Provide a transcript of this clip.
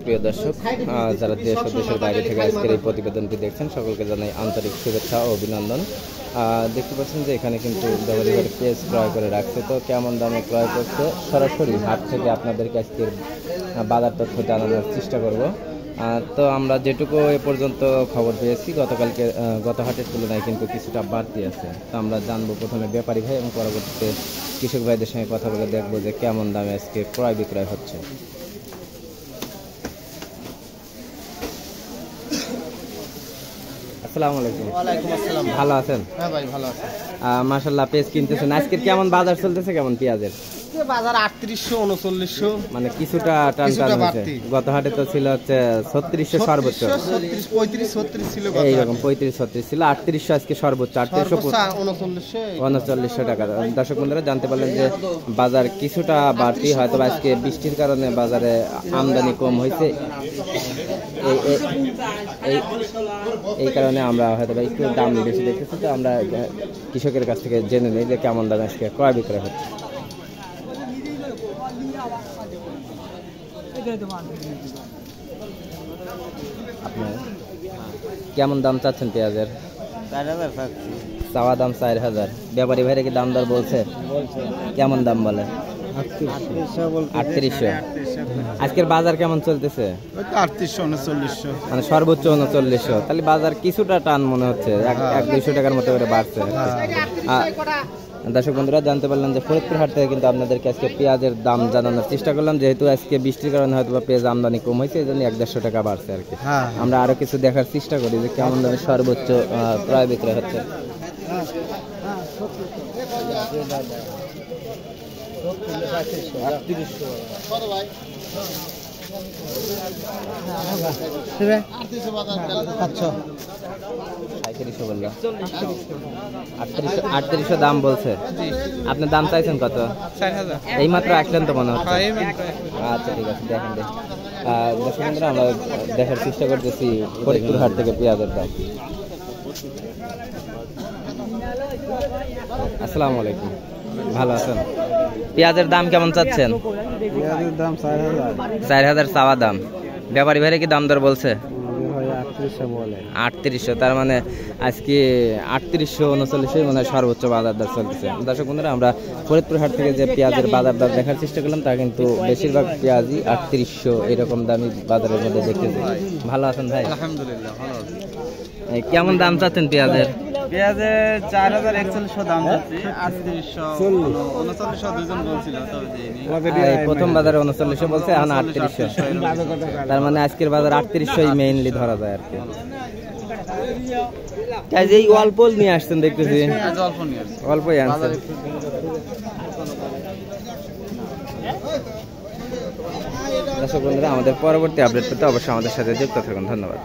প্রিয় দর্শক, যারা দেশ ও দেশের বাইরে থেকে আজকের এই প্রতিবেদনটি দেখছেন সকলকে জানাই আন্তরিক শুভেচ্ছা ও অভিনন্দন। দেখতে পাচ্ছেন যে এখানে কিন্তু ব্যবহারী পেঁয়াজ ক্রয় করে রাখছে, তো কেমন দামে ক্রয় করছে সরাসরি হাট থেকে আপনাদেরকে আজকের বাজার তথ্য জানানোর চেষ্টা করব। তো আমরা যেটুকু এ পর্যন্ত খবর পেয়েছি গত হাটের তুলনায় কিন্তু কিছুটা বাড়তি আছে। তো আমরা জানবো প্রথমে ব্যাপারী ভাই এবং পরবর্তীতে কৃষক ভাইদের সঙ্গে কথা বলে দেখবো যে কেমন দামে আজকে ক্রয় বিক্রয় হচ্ছে। আসসালামু আলাইকুম। ওয়ালাইকুম আসসালাম। ভালো আছেন? হ্যাঁ ভাই ভালো আছি। মাশাআল্লাহ, পেঁয়াজ কিনতেছেন। আজকে কেমন বাজার চলতেছে, কেমন পেঁয়াজের বাজার 3800 3900, মানে কিছুটা টান হয়েছে। গত হাটে তো ছিল হচ্ছে 3600 সর্বোচ্চ, 35 36 ছিল এইরকম 35 36 ছিল। 3800 আজকে সর্বোচ্চ, 3900 টাকা। দর্শক বন্ধুরা জানতে পারলেন যে বাজার কিছুটা বাড়তি, হয়তো আজকে বৃষ্টির কারণে বাজারে আমদানি কম হয়েছে, এই কারণে আমরা হয়তো একটু দাম বেশি দেখতেছি। তো আমরা কৃষকের কাছ থেকে জেনে নিই যে কেমন দামে আজকে ক্রয় বিক্রয় হচ্ছে। আপনার কেমন দাম চাচ্ছেন পেঁয়াজের? 4000 চাচ্ছি। চাওয়া দাম 4000। ব্যাপারী ভাইরা কি দাম দর বলছে? কেমন দাম বলে? 3800। আজকের বাজার কেমন চলতেছে? 3800 3900, মানে সর্বোচ্চ 3900। তাহলে বাজার কিছুটা টান মনে হচ্ছে, 100-200 টাকার মতো করে বাড়ছে। দর্শক বন্ধুরা জানতে পারলাম যে ফরিদপুর হাট থেকে কিন্তু আপনাদেরকে আজকে পেঁয়াজের দাম জানানোর চেষ্টা করলাম, যেহেতু আজকে বৃষ্টির কারণে হয়তো পেঁয়াজ আমদানি কম হয়েছে, এই জন্য 100-150 টাকা বাড়ছে আর কি। আমরা আরো কিছু দেখার চেষ্টা করি যে কেমন দামে সর্বোচ্চ ক্রয় বিক্রয় হচ্ছে। বললো 3800 দাম বলছে। আপনার দাম চাইছেন কত? 4000। এই মাত্র আসলেন তো মনে হচ্ছে। আচ্ছা ঠিক আছে, দেখেন দর্শক বন্ধুরা আমরা দেখার চেষ্টা করতেছি ফরিদপুর হাট থেকে পেঁয়াজের দাম। আসসালামু আলাইকুম, ভালো আছেন? পেঁয়াজের দাম কেমন চাচ্ছেন? পেঁয়াজের দাম 4000। 4000 চাওয়া দাম। ব্যাপারী ভাইরা কি দাম দর বলছে? 3800 বলে। 3800, তার মানে আজকে 3800 3900 মানে সর্বোচ্চ বাজার দর চলতেছে। দর্শক বন্ধুরা আমরা ফরিদপুর হাট থেকে যে পেঁয়াজের বাজার দর দেখার চেষ্টা করলাম, তা কিন্তু বেশিরভাগ পেঁয়াজই 3800 এরকম দামি বাজারের মধ্যে দেখতেছি। ভালো আছেন ভাই? আলহামদুলিল্লাহ ভালো আছি। কেমন দাম চাচ্ছেন পেঁয়াজের? পেঁয়াজের 4041 দাম যাচ্ছে, 3800 3900 দুজন বলছিল, তবে দেইনি। প্রথম বাজারে 3900 বলছে, এখন 3800। তার মানে আজকের বাজার 3800 মেইনলি ধরা যায় আর কি। এই অল্প নিয়ে আসছেন দেখতেছি, অল্পই আনছেন। দর্শক বন্ধুরা আমাদের পরবর্তী আপডেট পেতে অবশ্যই আমাদের সাথে যুক্ত থাকুন। ধন্যবাদ।